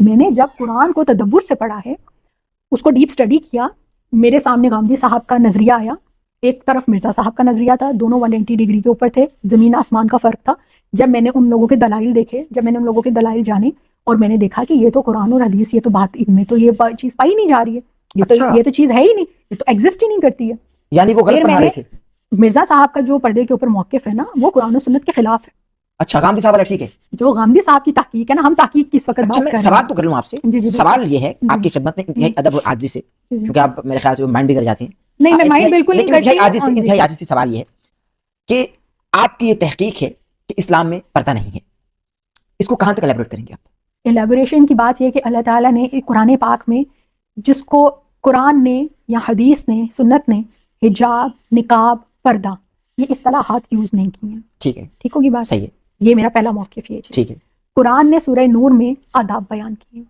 میں نے جب قرآن کو تدبر سے پڑھا ہے, اس کو ڈیپ اسٹڈی کیا, میرے سامنے غامدی صاحب کا نظریہ آیا, ایک طرف مرزا صاحب کا نظریہ تھا, دونوں 180 ڈگری کے اوپر تھے, زمین آسمان کا فرق تھا. جب میں نے ان لوگوں کے دلائل دیکھے, جب میں نے ان لوگوں کے دلائل جانے, اور میں نے دیکھا کہ یہ تو قرآن اور حدیث, یہ تو بات ان میں تو یہ چیز پائی نہیں جا رہی ہے, یہ تو چیز ہے ہی نہیں, یہ تو ایگزسٹ ہی نہیں کرتی ہے. یعنی وہ غلط پڑھا رہے تھے. مرزا صاحب کا جو پردے کے اوپر موقف ہے نا, وہ قرآن و سنت کے خلاف ہے. اچھا, غامدی صاحب والا ٹھیک ہے, جو غامدی صاحب کی تحقیق ہے نا, ہم تحقیق کی اس وقت بات کر رہے ہیں. سوال تو کر لوں آپ سے, سوال یہ ہے آپ کی خدمت میں انتہائی ادب اور عاجزی سے, کیونکہ آپ میرے خیال سے مائنڈ بھی کر جاتی ہیں. نہیں, میں مائنڈ بالکل نہیں کرتی. انتہائی عاجزی سے سوال یہ ہے کہ آپ کی یہ تحقیق ہے کہ اسلام میں پردہ نہیں ہے, اس کو کہاں تک الیبوریٹ کریں گے آپ؟ الیبوریشن کی بات یہ کہ اللہ تعالیٰ نے قرآن پاک میں جس کو قرآن نے یا حدیث نے, سنت نے حجاب, نقاب, پردہ, یہ اصطلاحات یوز نہیں کی ہیں. ٹھیک ہے, ٹھیک ہوگی بات, صحیح ہے. یہ میرا پہلا موقف یہ ہے. ٹھیک ہے. قرآن نے سورہ نور میں آداب بیان کیے,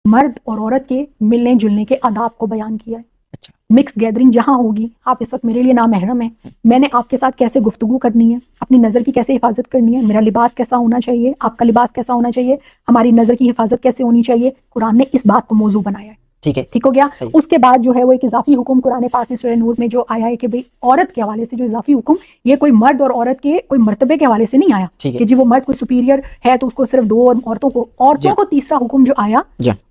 مرد اور عورت کے ملنے جلنے کے آداب کو بیان کیا ہے. اچھا, مکس گیدرنگ جہاں ہوگی, آپ اس وقت میرے لیے نامحرم ہیں, میں نے آپ کے ساتھ کیسے گفتگو کرنی ہے, اپنی نظر کی کیسے حفاظت کرنی ہے, میرا لباس کیسا ہونا چاہیے, آپ کا لباس کیسا ہونا چاہیے, ہماری نظر کی حفاظت کیسے ہونی چاہیے, قرآن نے اس بات کو موضوع بنایا ہے. ٹھیک ہے, ٹھیک ہو گیا. اس کے بعد جو ہے وہ ایک اضافی حکم قرآن پاک میں سورہ نور میں جو آیا ہے کہ بھئی عورت کے حوالے سے جو اضافی حکم, یہ کوئی مرد اور عورت کے کوئی مرتبے کے حوالے سے نہیں آیا کہ جی وہ مرد کوئی سپیریئر ہے تو اس کو صرف 2 اور عورتوں کو تیسرا حکم جو آیا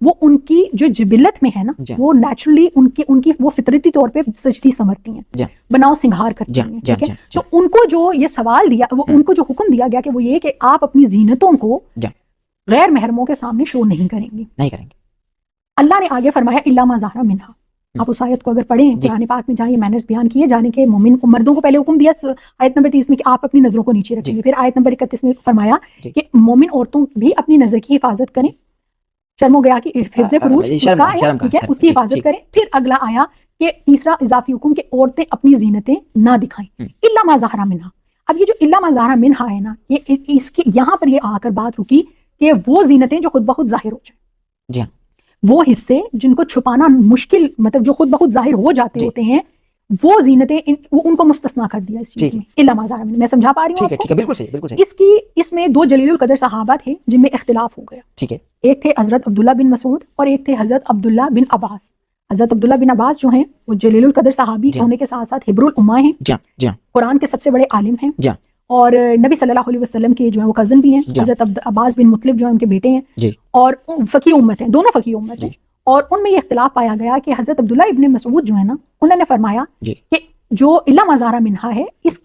وہ ان کی جو جبلت میں ہے نا, وہ نیچرلی ان کی وہ فطرتی طور پہ سجتی سمرتی ہیں, بناؤ سنگھار کرتی ہیں. ٹھیک ہے, تو ان کو جو یہ سوال دیا, وہ ان کو جو حکم دیا گیا کہ وہ یہ کہ آپ اپنی زینتوں کو غیر محرموں کے سامنے شو نہیں کریں گے. اللہ نے آگے فرمایا الا ما ظہر منہا. آپ اس آیت کو اگر پڑھیں قرآن پاک میں جہاں یہ مینرز بیان کیے جانے کے, مومن مردوں کو پہلے حکم دیا آیت نمبر 30 میں کہ آپ اپنی نظروں کو نیچے رکھیں گے, پھر آیت نمبر 31 میں فرمایا کہ مومن عورتوں بھی اپنی نظر کی حفاظت کریں, شرم و گیا کی حفظ فروج اس کی حفاظت کریں. پھر اگلا آیا کہ تیسرا اضافی حکم کہ عورتیں اپنی زینتیں نہ دکھائیں, الا ما ظہر منہا. اب یہ جو الا ما ظہر منہا ہے نا, یہ اس کی یہاں پر یہ آ کر بات رکی کہ وہ زینتیں جو خود بخود ظاہر ہو جائیں, وہ حصے جن کو چھپانا مشکل, مطلب جو خود بخود ظاہر ہو جاتے ہوتے ہیں, وہ زینتیں ان کو مستثنا کر دیا اس چیز میں. الا ما ظہر منہا, میں سمجھا پا رہی ہوں آپ کو؟ بالکل صحیح. اس میں 2 جلیل القدر صحابہ تھے جن میں اختلاف ہو گیا. ٹھیک ہے, ایک تھے حضرت عبداللہ بن مسعود اور ایک تھے حضرت عبداللہ بن عباس. حضرت عبداللہ بن عباس جو ہیں وہ جلیل القدر صحابی ہونے کے ساتھ ساتھ حبر الامہ ہیں, قرآن کے سب سے بڑے عالم ہیں, اور نبی صلی اللہ علیہ وسلم کے جو ہیں وہ کزن بھی ہیں. حضرت عباس بن مطلب جو ہیں ان کے بیٹے ہیں, اور فقیہ امت ہیں, دونوں فقیہ امت ہیں. اور ان میں یہ اختلاف پایا گیا کہ حضرت عبداللہ ابن مسعود جو ہے نا, انہوں نے فرمایا کہ جو الا ما ظہر منہا ہے, اس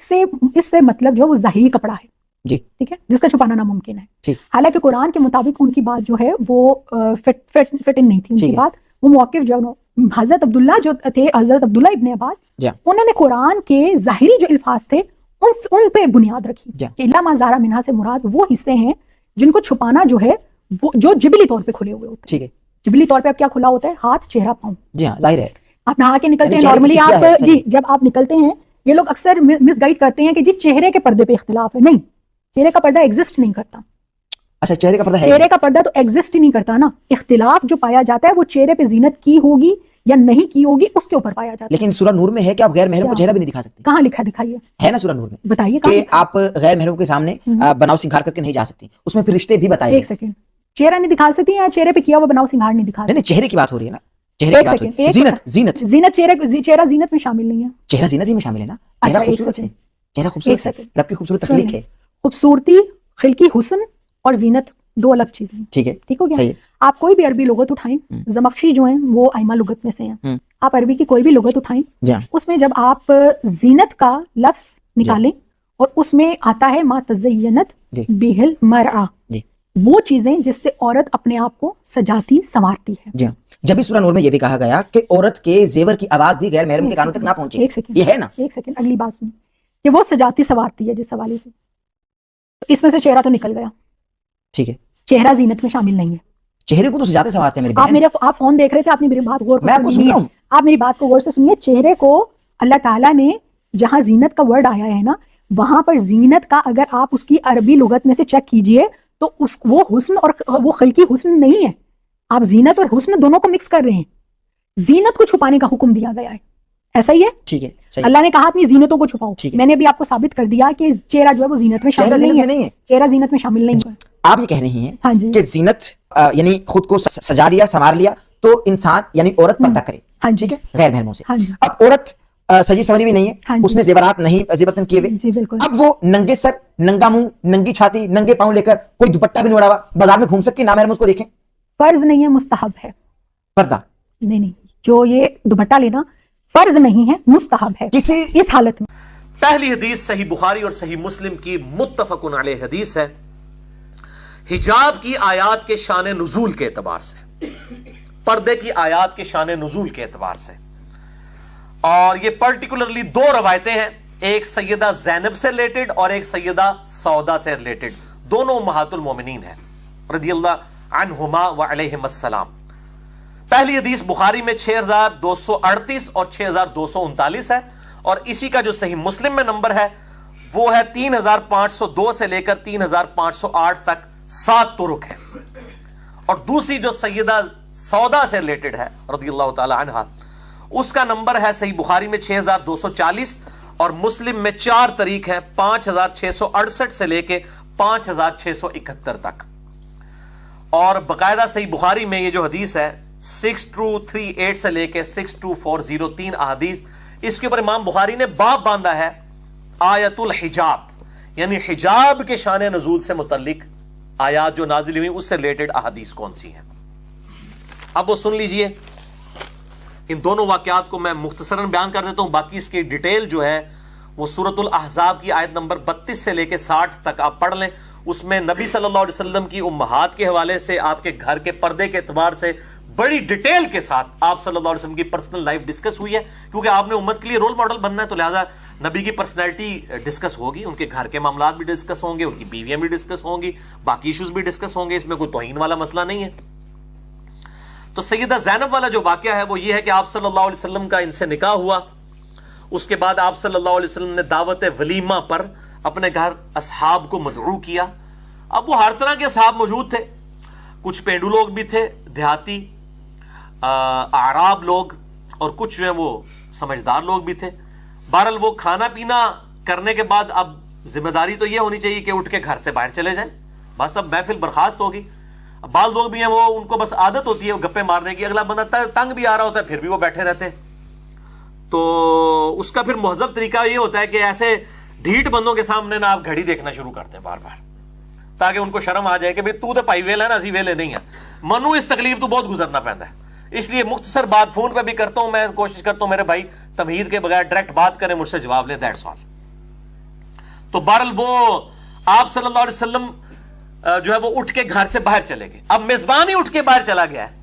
سے مطلب جو وہ ظاہری کپڑا ہے, ٹھیک ہے, جس کا چھپانا ناممکن ہے. حالانکہ قرآن کے مطابق ان کی بات جو ہے وہ فٹ ان نہیں تھی, ان کی بات وہ موقف جو حضرت عبداللہ جو تھے, حضرت عبداللہ ابن عباس, انہوں نے قرآن کے ظاہری جو الفاظ تھے ان پہ بنیاد رکھی کہ الا ما ظہر منہا سے مراد وہ حصے ہیں جن کو چھپانا جو ہے وہ جو جبلی طور پہ کھلے ہوئے ہوتے ہیں. جبلی طور پہ اب کیا کھلا ہوتا ہے؟ ہاتھ, چہرہ, پاؤں. جی ہاں, ظاہر ہے. آپ نہا کے نکلتے ہیں نارملی, آپ جب آپ نکلتے ہیں, یہ لوگ اکثر مس گائیڈ کرتے ہیں کہ جی چہرے کے پردے پہ اختلاف ہے. نہیں, چہرے کا پردہ ایگزسٹ نہیں کرتا. اچھا, چہرے کا پردہ ہے, چہرے کا پردہ تو ایگزسٹ ہی نہیں کرتا نا. اختلاف جو پایا جاتا ہے وہ چہرے پہ زینت کی ہوگی یا نہیں کی ہوگی اس کے اوپر پایا جاتا ہے. لیکن سورہ نور میں ہے کہ آپ غیر محرم کو چہرہ بھی نہیں دکھا سکتے. کہاں لکھا دکھائیے, ہے نا سورہ نور میں, بتائیے کہ آپ غیر محرم کے سامنے بناؤ سنگھار کر کے نہیں جا سکتی. اس میں پھر رشتے بھی بتائے. ایک سیکنڈ, چہرہ نہیں دکھا سکتی یا چہرے پہ کیا ہوا بناؤ سنگھار نہیں دکھا سکتی؟ نہیں, چہرے کی بات ہو رہی ہے نا, چہرے کی بات ہو رہی ہے. زینت چہرہ زینت میں شامل نہیں ہے. چہرہ زینت ہی میں شامل ہے نا. چہرہ خوبصورت ہے, چہرہ خوبصورت ہے, رب کی خوبصورت تخلیق ہے. خوبصورتی, خلقی حسن اور زینت 2 الگ چیزیں ہیں. ٹھیک ہے, ٹھیک ہو گیا. آپ کوئی بھی عربی لغت اٹھائیں, زمخشری جو ہیں وہ ائمہ لغت میں سے ہیں, آپ عربی کی کوئی بھی لغت اٹھائیں, اس میں جب آپ زینت کا لفظ نکالیں اور اس میں آتا ہے ما تزینت بہل مرأہ, وہ چیزیں جس سے عورت اپنے آپ کو سجاتی سنوارتی ہے. جی, جب بھی سورہ نور میں یہ بھی کہا گیا کہ عورت کے زیور کی آواز بھی غیر محرم کے کانوں تک نہ پہنچے. یہ ہے نا, ایک سیکنڈ, اگلی بات سنیں کہ وہ سجاتی سنوارتی ہے جس حوالے سے, اس میں سے چہرہ تو نکل گیا. ٹھیک ہے, چہرہ زینت میں شامل نہیں ہے. چہرے کو تو سجاتے سنوارتے ہیں میری بہن. آپ فون دیکھ رہے تھے, آپ نے میری بات غور سے سنیے, آپ میری بات کو غور سے سنیے. چہرے کو اللہ تعالیٰ نے جہاں زینت کا ورڈ آیا ہے نا, وہاں پر زینت کا اگر آپ اس کی عربی لغت میں سے چیک کیجئے تو وہ حسن اور وہ خلقی حسن نہیں ہے. آپ زینت اور حسن دونوں کو مکس کر رہے ہیں. زینت کو چھپانے کا حکم دیا گیا ہے, ایسا ہی ہے. ٹھیک ہے, اللہ نے کہا اپنی زینتوں کو چھپاؤ. میں نے بھی آپ کو ثابت کر دیا کہ چہرہ جو ہے وہ زینت میں شامل نہیں ہے. چہرہ زینت میں شامل نہیں ہے. آپ یہ کہہ رہی ہیں ہاں جی کہ زینت یعنی خود کو سجا لیا سنوار لیا تو انسان یعنی عورت پردہ کرے, ہاں جی ٹھیک ہے, غیر محرموں سے. ہاں جی اب عورت سجی سمجھی بھی نہیں ہے, ہاں جی اس نے زیورات نہیں زیبتن کیے ہوئے, جی بالکل. اب وہ ننگے سر, ننگا منہ, ننگی چھاتی, ننگے پاؤں لے کر کوئی دوپٹہ بھی نہیں اڑا ہوا بازار میں گھوم سکتی, نامحرم اس کو دیکھیں. فرض نہیں ہے, مستحب ہے پردہ نہیں نہیں, جو یہ دوپٹہ لینا فرض نہیں ہے, مستحب ہے کسی اس حالت میں. پہلی حدیث صحیح بخاری اور صحیح مسلم کی متفق علیہ حدیث ہے, حجاب کی آیات کے شان نزول کے اعتبار سے, پردے کی آیات کے شان نزول کے اعتبار سے, اور یہ پرٹیکولرلی دو روایتیں ہیں, ایک سیدہ زینب سے ریلیٹڈ اور ایک سیدہ سودا سے ریلیٹڈ, دونوں امہات المومنین ہیں رضی اللہ عنہما و علیہم السلام. پہلی حدیث بخاری میں 6238 اور 6239 ہے, اور اسی کا جو صحیح مسلم میں نمبر ہے وہ ہے 3502 سے لے کر 3508 تک 7 طرق ہیں. اور دوسری جو سیدہ سودا سے ریلیٹڈ ہے رضی اللہ تعالی عنہا, اس کا نمبر ہے صحیح بخاری میں 6240 اور مسلم میں 4 طریق ہیں 5668 سے لے کے 5671 تک. اور باقاعدہ صحیح بخاری میں یہ جو حدیث ہے 6238 سے لے کے 62403 3 احادیث, اس کے اوپر امام بخاری نے باب باندھا ہے آیت الحجاب, یعنی حجاب کے شان نزول سے متعلق آیات جو نازل ہوئی اس سے ریلیٹڈ احادیث کون سی ہیں. اب وہ سن لیجئے, ان دونوں واقعات کو میں مختصراً بیان کر دیتا ہوں, باقی اس کی ڈیٹیل جو ہے وہ سورۃ الاحزاب کی آیت نمبر 32 سے لے کے 60 تک آپ پڑھ لیں. اس میں نبی صلی اللہ علیہ وسلم کی امہات کے حوالے سے, آپ کے گھر کے پردے کے اعتبار سے بڑی ڈیٹیل کے ساتھ آپ صلی اللہ علیہ وسلم کی پرسنل لائف ڈسکس ہوئی ہے, کیونکہ آپ نے امت کے لیے رول ماڈل بننا ہے, تو لہٰذا نبی کی پرسنالٹی ڈسکس ہوگی, ان کے گھر کے معاملات بھی ڈسکس ہوں گے, ان کی بیویاں بھی ڈسکس ہوں گی, باقی ایشوز بھی ڈسکس ہوں گے, اس میں کوئی توہین والا مسئلہ نہیں ہے. تو سیدہ زینب والا جو واقعہ ہے وہ یہ ہے کہ آپ صلی اللہ علیہ وسلم کا ان سے نکاح ہوا, اس کے بعد آپ صلی اللہ علیہ وسلم نے دعوت ولیمہ پر اپنے گھر اصحاب کو مدعو کیا. اب وہ ہر طرح کے اصحاب موجود تھے, کچھ پینڈو لوگ بھی تھے, دیہاتی اعراب لوگ, اور کچھ جو ہیں وہ سمجھدار لوگ بھی تھے. بہرحال وہ کھانا پینا کرنے کے بعد اب ذمہ داری تو یہ ہونی چاہیے کہ اٹھ کے گھر سے باہر چلے جائیں, بس اب محفل برخاست ہوگی. بعض لوگ بھی ہیں وہ ان کو بس عادت ہوتی ہے گپے مارنے کی, اگلا بندہ تنگ بھی آ رہا ہوتا ہے پھر بھی وہ بیٹھے رہتے ہیں. تو اس کا پھر مہذب طریقہ یہ ہوتا ہے کہ ایسے ڈھیٹ بندوں کے سامنے نا آپ گھڑی دیکھنا شروع کرتے ہیں بار بار, تاکہ ان کو شرم آ جائے کہ تو تے پائی ویل ہے نا, اسی ویلے نہیں ہے, منو اس تکلیف تو بہت گزرنا پہنتا ہے. اس لیے مختصر بات فون پہ بھی کرتا ہوں, میں کوشش کرتا ہوں میرے بھائی تمہید کے بغیر ڈائریکٹ بات کریں, مجھ سے جواب لیں, دیٹس آل. تو بہرحال وہ آپ صلی اللہ علیہ وسلم جو ہے وہ اٹھ کے گھر سے باہر چلے گئے. اب میزبان ہی اٹھ کے باہر چلا گیا ہے,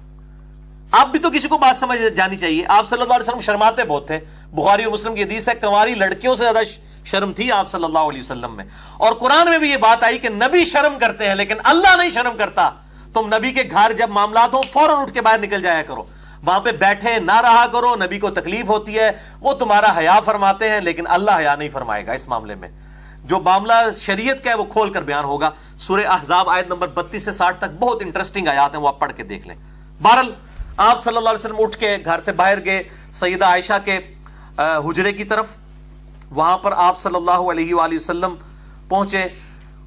اب بھی تو کسی کو بات سمجھ جانی چاہیے. آپ صلی اللہ علیہ وسلم شرماتے بہت تھے, بخاری اور مسلم کی حدیث ہے کنواری لڑکیوں سے زیادہ شرم تھی آپ صلی اللہ علیہ وسلم میں. اور قرآن میں بھی یہ بات آئی کہ نبی شرم کرتے ہیں لیکن اللہ نہیں شرم کرتا. تم نبی کے گھر جب معاملات ہو فوراً اٹھ کے باہر نکل جایا کرو, وہاں پہ بیٹھے نہ رہا کرو. نبی کو تکلیف ہوتی ہے, وہ تمہارا حیا فرماتے ہیں لیکن اللہ حیا نہیں فرمائے گا اس معاملے میں. جو معاملہ شریعت کا ہے وہ کھول کر بیان ہوگا. سورہ احزاب آیت نمبر 32 سے 60 تک بہت انٹرسٹنگ آیات ہیں, وہ آپ پڑھ کے دیکھ لیں. بہرحال آپ صلی اللہ علیہ وسلم اٹھ کے گھر سے باہر گئے سیدہ عائشہ کے حجرے کی طرف. وہاں پر آپ صلی اللہ علیہ وآلہ وسلم پہنچے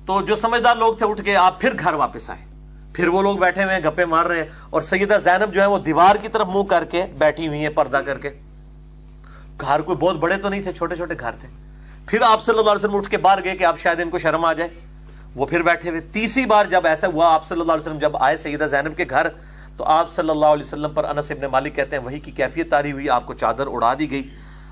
تو جو سمجھدار لوگ تھے اٹھ کے آپ پھر گھر واپس آئے. پھر وہ لوگ بیٹھے ہوئے ہیں گپے مار رہے ہیں, اور سیدہ زینب جو ہے وہ دیوار کی طرف منہ کر کے بیٹھی ہوئی ہیں پردہ کر کے. گھر کوئی بہت بڑے تو نہیں تھے, چھوٹے چھوٹے گھر تھے. پھر آپ صلی اللہ علیہ وسلم اٹھ کے باہر گئے کہ آپ شاید ان کو شرم آ جائے, وہ پھر بیٹھے ہوئے. تیسری بار جب ایسا ہوا آپ صلی اللہ علیہ وسلم جب آئے سیدہ زینب کے گھر, تو آپ صلی اللہ علیہ وسلم پر انس ابن مالک کہتے ہیں وحی کی کیفیت طاری ہوئی, آپ کو چادر اڑا دی گئی,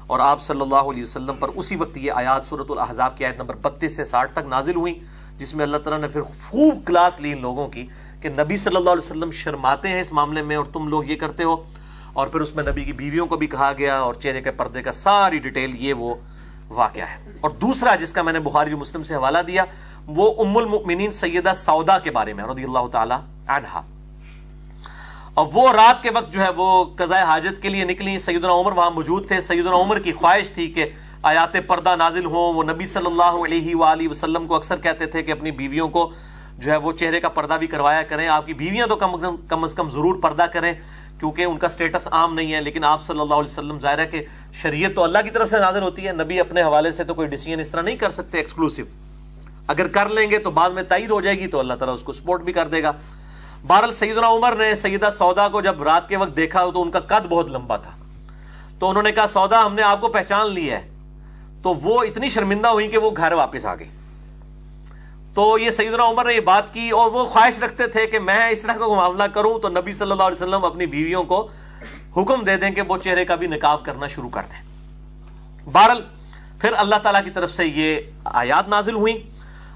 اور آپ صلی اللہ علیہ وسلم پر اسی وقت یہ آیات سورۃ الاحزاب کی آیت نمبر 32 سے 60 تک نازل ہوئی, جس میں اللہ تعالیٰ نے پھر خوب کلاس لی ان لوگوں کی کہ نبی صلی اللہ علیہ وسلم شرماتے ہیں اس معاملے میں اور تم لوگ یہ کرتے ہو. اور پھر اس میں نبی کی بیویوں کو بھی کہا گیا, اور چہرے کے پردے کا ساری ڈیٹیل, یہ وہ واقعہ ہے. اور دوسرا جس کا میں نے بخاری اور مسلم سے حوالہ دیا وہ ام المؤمنین سیدہ سودا کے بارے میں رضی اللہ تعالی عنہا. اور وہ رات کے وقت جو ہے وہ قضاء حاجت کے لیے نکلی. سیدنا عمر وہاں موجود تھے. سیدنا عمر کی خواہش تھی کہ آیات پردہ نازل ہوں. وہ نبی صلی اللہ علیہ وآلہ وسلم کو اکثر کہتے تھے کہ اپنی بیویوں کو جو ہے وہ چہرے کا پردہ بھی کروایا کریں. آپ کی بیویاں تو کم از کم ضرور پردہ کریں, کیونکہ ان کا سٹیٹس عام نہیں ہے. لیکن آپ صلی اللہ علیہ وسلم, ظاہر ہے کہ شریعت تو اللہ کی طرف سے نازل ہوتی ہے, نبی اپنے حوالے سے تو کوئی ڈیسیژن اس طرح نہیں کر سکتے ایکسکلوسیو. اگر کر لیں گے تو بعد میں تائید ہو جائے گی تو اللہ تعالیٰ اس کو سپورٹ بھی کر دے گا. بہرحال سیدنا عمر نے سیدہ سودا کو جب رات کے وقت دیکھا تو ان کا قد بہت لمبا تھا, تو انہوں نے کہا سودا ہم نے آپ کو پہچان لیا ہے. تو وہ اتنی شرمندہ ہوئی کہ وہ گھر واپس آ گئی. تو یہ سیدنا عمر نے یہ بات کی اور وہ خواہش رکھتے تھے کہ میں اس طرح کا معاملہ کروں تو نبی صلی اللہ علیہ وسلم اپنی بیویوں کو حکم دے دیں کہ وہ چہرے کا بھی نقاب کرنا شروع کر دیں. بہرحال پھر اللہ تعالیٰ کی طرف سے یہ آیات نازل ہوئیں,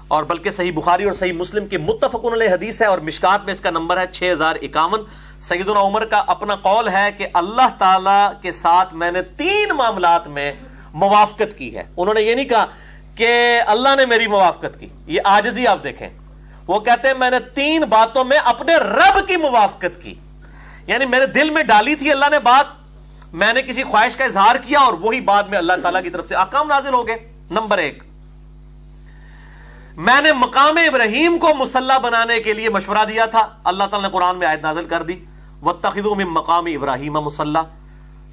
اور بلکہ صحیح بخاری اور صحیح مسلم کی متفقن علیہ حدیث ہے, اور مشکات میں اس کا نمبر ہے 6051. سیدنا عمر کا اپنا قول ہے کہ اللہ تعالیٰ کے ساتھ میں نے 3 معاملات میں موافقت کی ہے. انہوں نے یہ نہیں کہا کہ اللہ نے میری موافقت کی, یہ عاجزی آپ دیکھیں. وہ کہتے ہیں میں نے 3 باتوں میں اپنے رب کی موافقت کی, یعنی میرے دل میں ڈالی تھی اللہ نے بات, میں نے کسی خواہش کا اظہار کیا اور وہی بعد میں اللہ تعالیٰ کی طرف سے احکام نازل ہو گئے. نمبر 1, میں نے مقام ابراہیم کو مصلی بنانے کے لیے مشورہ دیا تھا, اللہ تعالیٰ نے قرآن میں آیت نازل کر دی وَاتَّخِذُوا مِن مَّقَامِ إِبْرَاهِيمَ مُصَلًّى.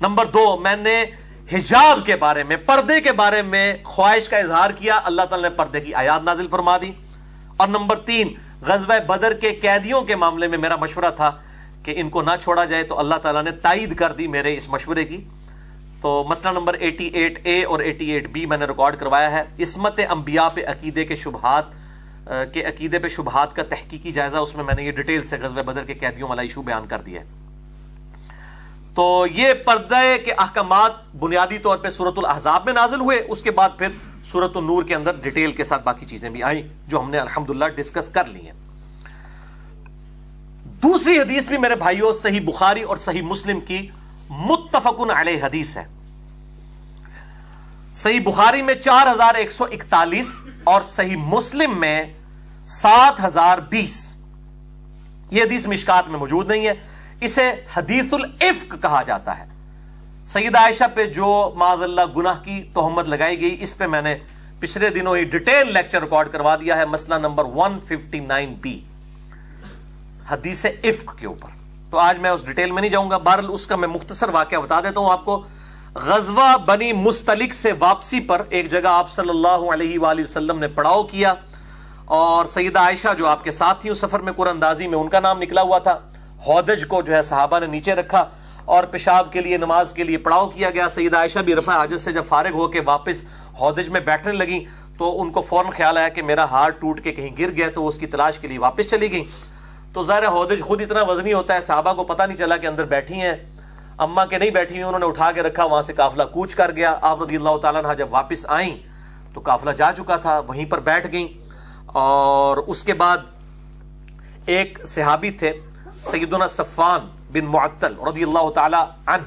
نمبر 2, میں نے حجاب کے بارے میں, پردے کے بارے میں خواہش کا اظہار کیا, اللہ تعالیٰ نے پردے کی آیات نازل فرما دی. اور نمبر 3, غزوہ بدر کے قیدیوں کے معاملے میں میرا مشورہ تھا کہ ان کو نہ چھوڑا جائے, تو اللہ تعالیٰ نے تائید کر دی میرے اس مشورے کی. تو مسئلہ نمبر 88A اور 88B میں نے ریکارڈ کروایا ہے. عصمت انبیاء پہ عقیدے پہ شبہات کا تحقیقی جائزہ, اس میں نے یہ ڈیٹیل سے غزوہ بدر کے قیدیوں والا ایشو بیان کر دیا ہے. تو یہ پردے کے احکامات بنیادی طور پہ سورۃ الاحزاب میں نازل ہوئے, اس کے بعد پھر سورۃ النور کے اندر ڈیٹیل کے ساتھ باقی چیزیں بھی آئیں جو ہم نے الحمدللہ ڈسکس کر لی ہیں. دوسری حدیث بھی میرے بھائیوں صحیح بخاری اور صحیح مسلم کی متفقن علیہ حدیث ہے. صحیح بخاری میں 4141 اور صحیح مسلم میں 7020. یہ حدیث مشکات میں موجود نہیں ہے, اسے حدیث الافک کہا جاتا ہے. سیدہ عائشہ پہ جو معاذ اللہ گناہ کی تہمت لگائی گئی, اس پہ میں نے پچھلے دنوں ہی ڈیٹیل لیکچر ریکارڈ کروا دیا ہے, مسئلہ نمبر 159B حدیث افک کے اوپر. تو آج میں اس ڈیٹیل میں نہیں جاؤں گا. بہرحال اس کا میں مختصر واقعہ بتا دیتا ہوں آپ کو. غزوہ بنی مستلق سے واپسی پر ایک جگہ آپ صلی اللہ علیہ وآلہ وسلم نے پڑاؤ کیا, اور سیدہ عائشہ جو آپ کے ساتھ تھی اس سفر میں, قرآن اندازی میں ان کا نام نکلا ہوا تھا. ہودج کو جو ہے صحابہ نے نیچے رکھا اور پیشاب کے لیے نماز کے لیے پڑاؤ کیا گیا. سیدہ عائشہ بھی رفع حاجت سے جب فارغ ہو کے واپس ہودج میں بیٹھنے لگی تو ان کو فوراً خیال آیا کہ میرا ہار ٹوٹ کے کہیں گر گیا, تو اس کی تلاش کے لیے واپس چلی گئی. تو ظاہر ہودج خود اتنا وزنی ہوتا ہے, صحابہ کو پتہ نہیں چلا کہ اندر بیٹھی ہیں, اماں کے نہیں بیٹھی ہوئی, انہوں نے اٹھا کے رکھا. وہاں سے قافلہ کوچ کر گیا. آپ رضی اللہ تعالیٰ عنہ جب واپس آئیں تو قافلہ جا چکا تھا, وہیں پر بیٹھ گئیں. اور اس کے بعد ایک صحابی تھے سیدنا صفوان بن معطل رضی اللہ تعالیٰ عنہ,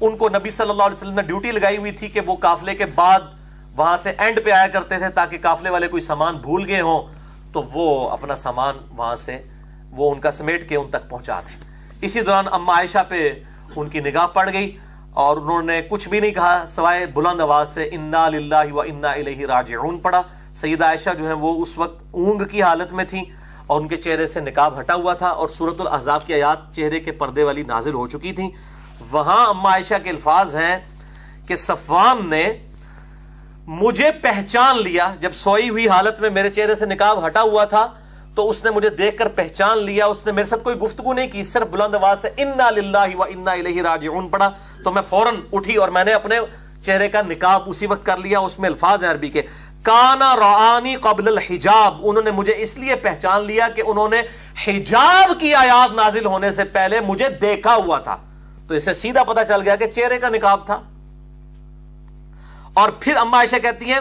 ان کو نبی صلی اللہ علیہ وسلم نے ڈیوٹی لگائی ہوئی تھی کہ وہ قافلے کے بعد وہاں سے اینڈ پہ آیا کرتے تھے تاکہ قافلے والے کوئی سامان بھول گئے ہوں تو وہ اپنا سامان وہاں سے وہ ان کا سمیٹ کے ان تک پہنچا دیں. اسی دوران اما عائشہ پہ ان کی نگاہ پڑ گئی اور انہوں نے کچھ بھی نہیں کہا سوائے بلند آواز سے انا للہ و انا الیہ راجعون پڑھا. سیدہ عائشہ جو ہیں وہ اس وقت اونگ کی حالت میں تھیں اور ان کے چہرے سے نقاب ہٹا ہوا تھا, اور سورۃ الاحزاب کی آیات چہرے کے پردے والی نازل ہو چکی تھیں. وہاں اما عائشہ کے الفاظ ہیں کہ صفوان نے مجھے پہچان لیا, جب سوئی ہوئی حالت میں میرے چہرے سے نقاب ہٹا ہوا تھا تو اس نے مجھے دیکھ کر پہچان لیا. اس نے میرے ساتھ کوئی گفتگو نہیں کی, صرف بلند آواز سے انا للہ و انا الیہ راجعون پڑھا. تو میں فوراً اٹھی اور میں نے اپنے چہرے کا نقاب اسی وقت کر لیا. اس میں الفاظ ہیں عربی کے, کانا رعانی قبل الحجاب, انہوں نے مجھے اس لیے پہچان لیا کہ انہوں نے حجاب کی آیات نازل ہونے سے پہلے مجھے دیکھا ہوا تھا. تو اسے سیدھا پتا چل گیا کہ چہرے کا نقاب تھا. اور پھر اما عائشہ کہتی ہیں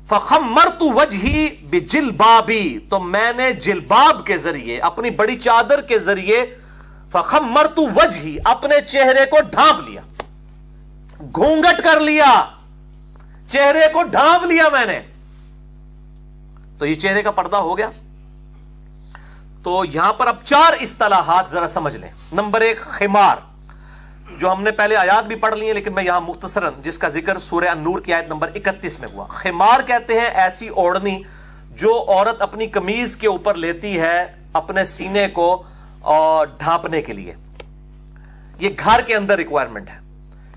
فخمرت وجہی بجلبابی, تو میں نے جلباب کے ذریعے, اپنی بڑی چادر کے ذریعے, فخمرت وجہی, اپنے چہرے کو ڈھانپ لیا, گھونگٹ کر لیا, چہرے کو ڈھانپ لیا میں نے. تو یہ چہرے کا پردہ ہو گیا. تو یہاں پر اب 4 اصطلاحات ذرا سمجھ لیں. نمبر 1 خمار, جو ہم نے پہلے آیات بھی پڑھ لی ہیں لیکن میں یہاں مختصراً جس کا ذکر سورہ النور کی آیت نمبر 31 میں ہوا. خمار کہتے ہیں ایسی اوڑھنی جو عورت اپنی قمیض کے اوپر لیتی ہے اپنے سینے کو ڈھانپنے کے لیے. یہ گھر کے اندر ریکوائرمنٹ ہے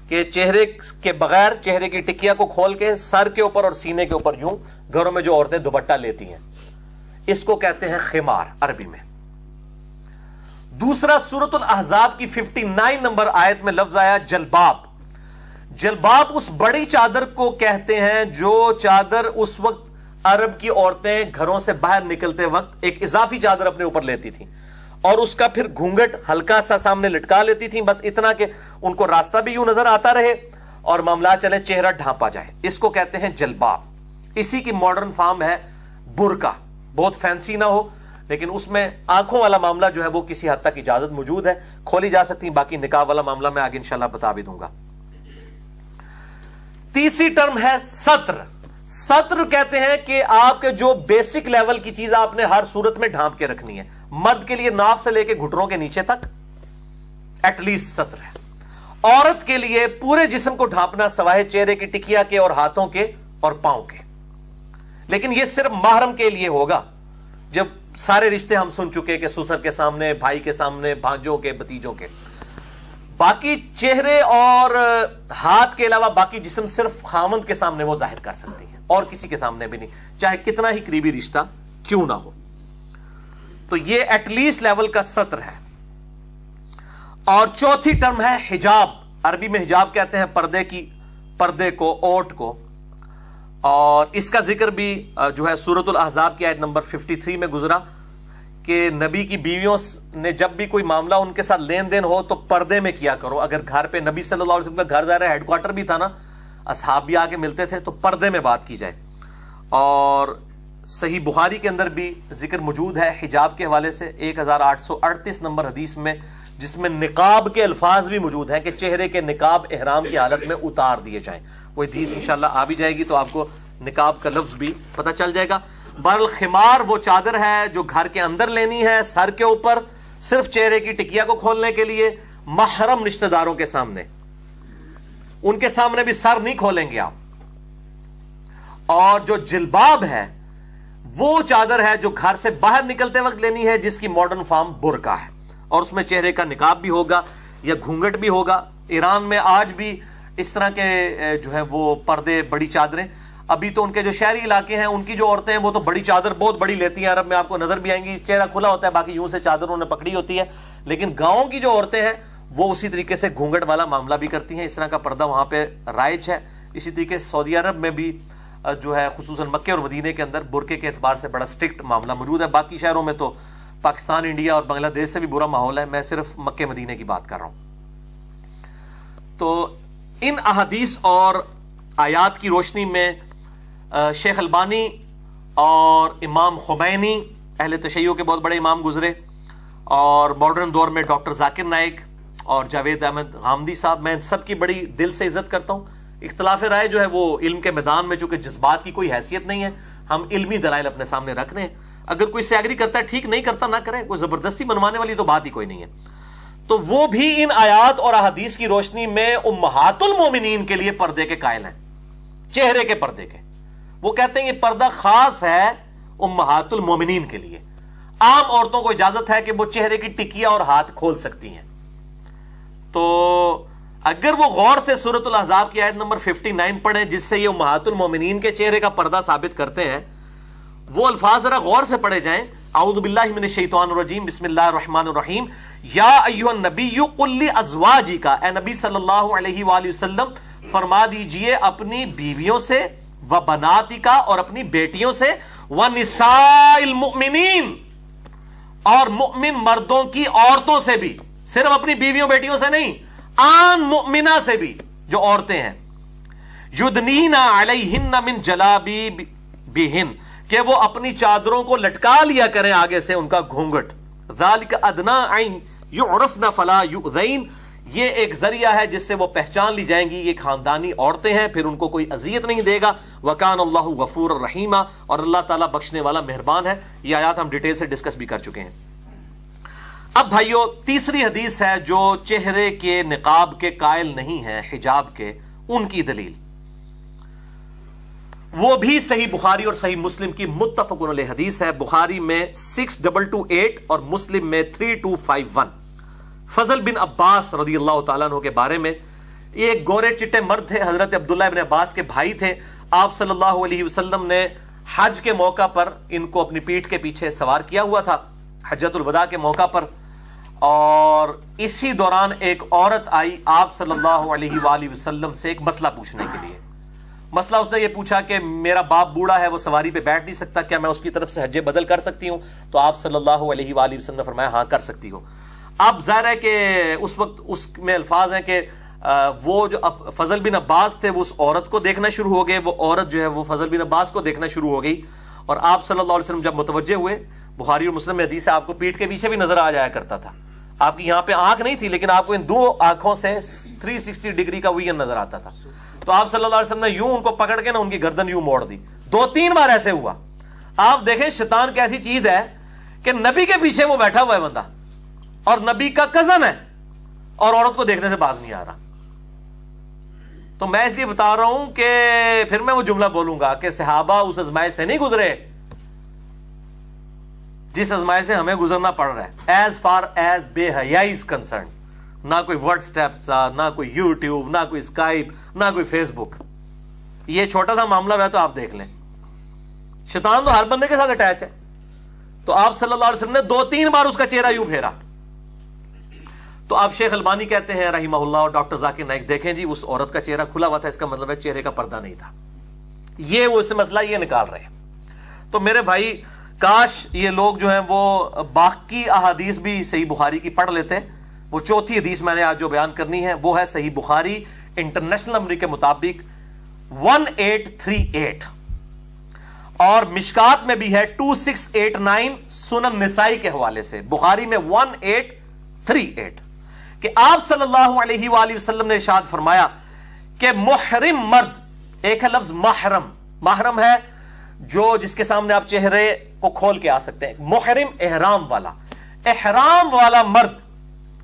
کہ چہرے کے بغیر چہرے کی ٹکیا کو کھول کے سر کے اوپر اور سینے کے اوپر یوں گھروں میں جو عورتیں دوپٹہ لیتی ہیں، اس کو کہتے ہیں خمار عربی میں۔ دوسرا سورۃ الاحزاب کی 59 نمبر آیت میں لفظ آیا جلباب۔ جلباب اس بڑی چادر کو کہتے ہیں جو چادر اس وقت عرب کی عورتیں گھروں سے باہر نکلتے وقت ایک اضافی چادر اپنے اوپر لیتی تھیں اور اس کا پھر گھونگٹ ہلکا سا سامنے لٹکا لیتی تھیں، بس اتنا کہ ان کو راستہ بھی یوں نظر آتا رہے اور معاملات چلے، چہرہ ڈھانپا جائے، اس کو کہتے ہیں جلباب۔ اسی کی ماڈرن فارم ہے برقع، بہت فینسی نہ ہو لیکن اس میں آنکھوں والا معاملہ جو ہے وہ کسی حد تک اجازت موجود ہے، کھولی جا سکتی، باقی نقاب والا معاملہ میں آگے انشاءاللہ بتا بھی دوں گا۔ تیسری ٹرم ہے ستر۔ ستر کہتے ہیں کہ آپ کے جو بیسک لیول کی چیز آپ نے ہر صورت میں ڈھانپ کے رکھنی ہے۔ مرد کے لیے ناف سے لے کے گھٹنوں کے نیچے تک ایٹ لیسٹ ستر ہے۔ عورت کے لیے پورے جسم کو ڈھانپنا سوائے چہرے کی ٹکیا کے اور ہاتھوں کے اور پاؤں کے، لیکن یہ صرف محرم کے لیے ہوگا۔ جب سارے رشتے ہم سن چکے کہ سسر کے سامنے، بھائی کے سامنے، بھانجوں کے، بتیجوں کے، باقی چہرے اور ہاتھ کے علاوہ باقی جسم صرف خاوند کے سامنے وہ ظاہر کر سکتی ہیں اور کسی کے سامنے بھی نہیں، چاہے کتنا ہی قریبی رشتہ کیوں نہ ہو۔ تو یہ ایٹ لیسٹ لیول کا ستر ہے۔ اور چوتھی ٹرم ہے حجاب۔ عربی میں حجاب کہتے ہیں پردے کو، اوٹ کو، اور اس کا ذکر بھی جو ہے سورۃ الاحزاب کی آیت نمبر 53 میں گزرا کہ نبی کی بیویوں نے جب بھی کوئی معاملہ ان کے ساتھ لین دین ہو تو پردے میں کیا کرو۔ اگر گھر پہ نبی صلی اللہ علیہ وسلم کا گھر ظاہر ہے ہیڈ کوارٹر بھی تھا نا، اصحاب بھی آ کے ملتے تھے، تو پردے میں بات کی جائے۔ اور صحیح بخاری کے اندر بھی ذکر موجود ہے حجاب کے حوالے سے 1838 نمبر حدیث میں، جس میں نقاب کے الفاظ بھی موجود ہیں کہ چہرے کے نقاب احرام کی حالت میں اتار دیے جائیں۔ وہ حدیث انشاءاللہ آ بھی جائے گی تو آپ کو نقاب کا لفظ بھی پتہ چل جائے گا۔ خمار وہ چادر ہے جو گھر کے اندر لینی ہے، سر کے اوپر، صرف چہرے کی ٹکیا کو کھولنے کے لیے، محرم رشتہ داروں کے سامنے، ان کے سامنے بھی سر نہیں کھولیں گے آپ۔ اور جو جلباب ہے وہ چادر ہے جو گھر سے باہر نکلتے وقت لینی ہے، جس کی ماڈرن فارم برقع ہے، اور اس میں چہرے کا نقاب بھی ہوگا یا گھونگٹ بھی ہوگا۔ ایران میں آج بھی اس طرح کے جو ہے وہ پردے، بڑی چادریں، ابھی تو ان کے جو شہری علاقے ہیں ان کی جو عورتیں ہیں وہ تو بڑی چادر بہت بڑی لیتی ہیں، عرب میں آپ کو نظر بھی آئیں گی، چہرہ کھلا ہوتا ہے، باقی یوں سے چادر انہوں نے پکڑی ہوتی ہے۔ لیکن گاؤں کی جو عورتیں ہیں وہ اسی طریقے سے گھونگٹ والا معاملہ بھی کرتی ہیں، اس طرح کا پردہ وہاں پہ رائج ہے۔ اسی طریقے سے سعودی عرب میں بھی جو ہے خصوصاً مکے اور مدینے کے اندر برقعے کے اعتبار سے بڑا سٹرکٹ معاملہ موجود ہے۔ باقی شہروں میں تو پاکستان، انڈیا اور بنگلہ دیش سے بھی برا ماحول ہے، میں صرف مکے مدینے کی بات کر رہا ہوں۔ تو ان احادیث اور آیات کی روشنی میں شیخ البانی اور امام خمینی اہل تشیع کے بہت بڑے امام گزرے، اور ماڈرن دور میں ڈاکٹر ذاکر نائک اور جاوید احمد غامدی صاحب، میں ان سب کی بڑی دل سے عزت کرتا ہوں۔ اختلاف رائے جو ہے وہ علم کے میدان میں چونکہ جذبات کی کوئی حیثیت نہیں ہے، ہم علمی دلائل اپنے سامنے رکھ رہے ہیں، اگر کوئی سے ایگری کرتا ہے ٹھیک، نہیں کرتا نہ کرے، کوئی زبردستی منوانے والی تو بات ہی کوئی نہیں ہے۔ تو وہ بھی ان آیات اور احادیث کی روشنی میں امہات المومنین کے لیے پردے کے قائل ہیں، چہرے کے پردے کے۔ وہ کہتے ہیں یہ پردہ خاص ہے امہات المومنین کے لیے، عام عورتوں کو اجازت ہے کہ وہ چہرے کی ٹکیا اور ہاتھ کھول سکتی ہیں۔ تو اگر وہ غور سے سورۃ الاحزاب کی آیت نمبر 59 پڑھیں جس سے یہ امہات المومنین کے چہرے کا پردہ ثابت کرتے ہیں، وہ الفاظ ذرا غور سے پڑھے جائیں۔ اعوذ باللہ من الشیطان الرجیم، بسم اللہ الرحمن الرحیم، یا ایھا النبی قل لازواجک، اے نبی صلی اللہ علیہ وآلہ وسلم فرما دیجئے اپنی بیویوں سے، و بناتکا اور اپنی بیٹیوں سے، و نساء المؤمنین اور مؤمن مردوں کی عورتوں سے بھی، صرف اپنی بیویوں بیٹیوں سے نہیں، عام مؤمنہ سے بھی جو عورتیں ہیں، یدنین علیہن من جلابیبہن، کہ وہ اپنی چادروں کو لٹکا لیا کریں آگے سے ان کا گھونگٹ، ذالک ادنی ان یعرفن فلا یؤذین، یہ ایک ذریعہ ہے جس سے وہ پہچان لی جائیں گی یہ خاندانی عورتیں ہیں، پھر ان کو کوئی اذیت نہیں دے گا۔ وکان اللہ غفور الرحیم، اور اللہ تعالیٰ بخشنے والا مہربان ہے۔ یہ آیات ہم ڈیٹیل سے ڈسکس بھی کر چکے ہیں۔ اب بھائیو، تیسری حدیث ہے جو چہرے کے نقاب کے قائل نہیں ہے، حجاب کے، ان کی دلیل، وہ بھی صحیح بخاری اور صحیح مسلم کی متفق علیہ حدیث ہے۔ بخاری میں 6228 اور مسلم میں 3251، فضل بن عباس رضی اللہ تعالیٰ عنہ کے بارے میں یہ ایک گورے چٹے مرد تھے, حضرت عبداللہ ابن عباس کے بھائی تھے. آپ صلی اللہ علیہ وسلم نے حج کے موقع پر ان کو اپنی پیٹھ کے پیچھے سوار کیا ہوا تھا, حجۃ الوداع کے موقع پر. اور اسی دوران ایک عورت آئی آپ صلی اللہ علیہ وآلہ وسلم سے ایک مسئلہ پوچھنے کے لیے. مسئلہ اس نے یہ پوچھا کہ میرا باپ بوڑھا ہے, وہ سواری پہ بیٹھ نہیں سکتا, کیا میں اس کی طرف سے حج بدل کر سکتی ہوں؟ تو آپ صلی اللہ علیہ وآلہ وسلم نے فرمایا ہاں کر سکتی ہو. اب ظاہر ہے کہ اس وقت اس میں الفاظ ہیں کہ وہ جو فضل بن عباس تھے وہ اس عورت کو دیکھنا شروع ہو گئے, وہ عورت جو ہے وہ فضل بن عباس کو دیکھنا شروع ہو گئی. اور آپ صلی اللہ علیہ وسلم جب متوجہ ہوئے, بخاری اور مسلم میں حدیث ہے آپ کو پیٹھ کے پیچھے بھی نظر آ جایا کرتا تھا. آپ کی یہاں پہ آنکھ نہیں تھی لیکن آپ کو ان دو آنکھوں سے 360 ڈگری کا ویژن نظر آتا تھا. تو آپ صلی اللہ علیہ وسلم نے یوں ان کو پکڑ کے نا ان کی گردن یوں موڑ دی. 2-3 بار ایسے ہوا. آپ دیکھیں شیطان کیسی چیز ہے کہ نبی کے پیچھے وہ بیٹھا ہوا ہے بندہ, اور نبی کا کزن ہے, اور عورت کو دیکھنے سے باز نہیں آ رہا. تو میں اس لیے بتا رہا ہوں کہ پھر میں وہ جملہ بولوں گا کہ صحابہ اس ازمائش سے نہیں گزرے جس ازمائش سے ہمیں گزرنا پڑ رہا ہے. ایز فار ایز بے حیائی از کنسرن, نہ کوئی واٹس ایپ تھا, نہ کوئی یوٹیوب, نہ کوئی اسکائپ, نہ کوئی فیس بک. یہ چھوٹا سا معاملہ ہے تو آپ دیکھ لیں. شیطان تو ہر بندے کے ساتھ اٹیچ ہے. تو آپ صلی اللہ علیہ وسلم نے 2-3 بار اس کا چہرہ یوں پھیرا. تو آپ شیخ البانی کہتے ہیں رحمہ اللہ اور ڈاکٹر ذاکر نائک, دیکھیں جی اس عورت کا چہرہ کھلا ہوا تھا, اس کا مطلب ہے چہرے کا پردہ نہیں تھا. یہ وہ اس سے مسئلہ یہ نکال رہے ہیں. تو میرے بھائی کاش یہ لوگ جو ہیں وہ باقی احادیث بھی صحیح بخاری کی پڑھ لیتے. وہ چوتھی حدیث میں نے آج جو بیان کرنی ہے وہ ہے صحیح بخاری انٹرنیشنل نمبر کے مطابق 1838, اور مشکات میں بھی ہے 2689 سنن نسائی کے حوالے سے. بخاری میں 1838 کہ آپ صلی اللہ علیہ وآلہ وسلم نے ارشاد فرمایا کہ محرم مرد, ایک ہے لفظ محرم, محرم ہے جو جس کے سامنے آپ چہرے کو کھول کے آ سکتے ہیں. محرم احرام والا, احرام والا مرد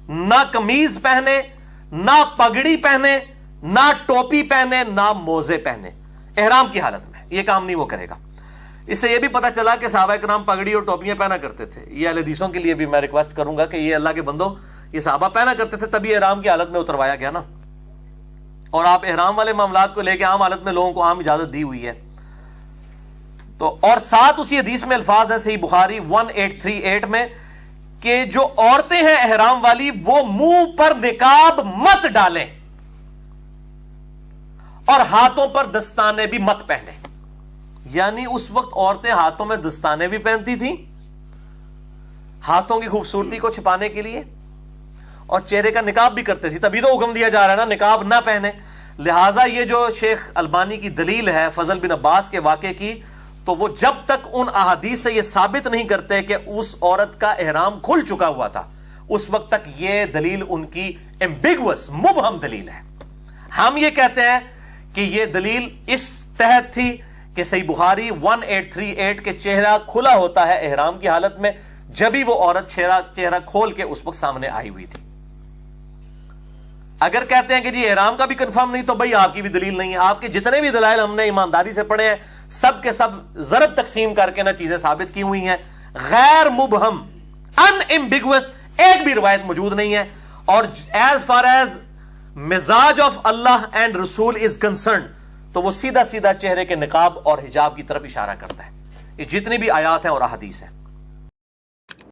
نہ قمیض پہنے, نہ پگڑی پہنے, نہ ٹوپی پہنے, نہ موزے پہنے. احرام کی حالت میں یہ کام نہیں وہ کرے گا. اس سے یہ بھی پتہ چلا کہ صحابہ کرام پگڑی اور ٹوپیاں پہنا کرتے تھے. یہ اہل حدیثوں کے لیے بھی میں ریکویسٹ کروں گا کہ یہ اللہ کے بندوں, یہ صحابہ پہنا کرتے تھے, تبھی احرام کی حالت میں اتروایا گیا نا. اور آپ احرام والے معاملات کو لے کے عام حالت میں لوگوں کو عام اجازت دی ہوئی ہے. تو اور ساتھ اسی حدیث میں الفاظ ہیں صحیح بخاری 1838 میں کہ جو عورتیں ہیں احرام والی وہ منہ پر نقاب مت ڈالیں اور ہاتھوں پر دستانے بھی مت پہنیں. یعنی اس وقت عورتیں ہاتھوں میں دستانے بھی پہنتی تھیں ہاتھوں کی خوبصورتی کو چھپانے کے لیے, اور چہرے کا نقاب بھی کرتے تھی. تبھی تو حکم دیا جا رہا ہے نا نقاب نہ پہنے. لہٰذا یہ جو شیخ البانی کی دلیل ہے فضل بن عباس کے واقعے کی, تو وہ جب تک ان احادیث سے یہ ثابت نہیں کرتے کہ اس عورت کا احرام کھل چکا ہوا تھا, اس وقت تک یہ دلیل ان کی ایمبیگوس, مبہم دلیل ہے. ہم یہ کہتے ہیں کہ یہ دلیل اس تحت تھی کہ صحیح بخاری 1838 کے چہرہ کھلا ہوتا ہے احرام کی حالت میں, جبھی وہ عورت چہرہ کھول کے اس وقت سامنے آئی ہوئی تھی. اگر کہتے ہیں کہ جی احرام کا بھی کنفرم نہیں, تو بھائی آپ کی بھی دلیل نہیں ہے. آپ کے جتنے بھی دلائل ہم نے ایمانداری سے پڑھے ہیں سب کے سب ضرب تقسیم کر کے نا چیزیں ثابت کی ہوئی ہیں, غیر مبہم, ان ایمبیگوس, ایک بھی روایت موجود نہیں ہے. اور ایز فار ایز مزاج آف اللہ اینڈ رسول از کنسرنڈ, تو وہ سیدھا سیدھا چہرے کے نقاب اور حجاب کی طرف اشارہ کرتا ہے. یہ جتنی بھی آیات ہیں اور احادیث ہیں.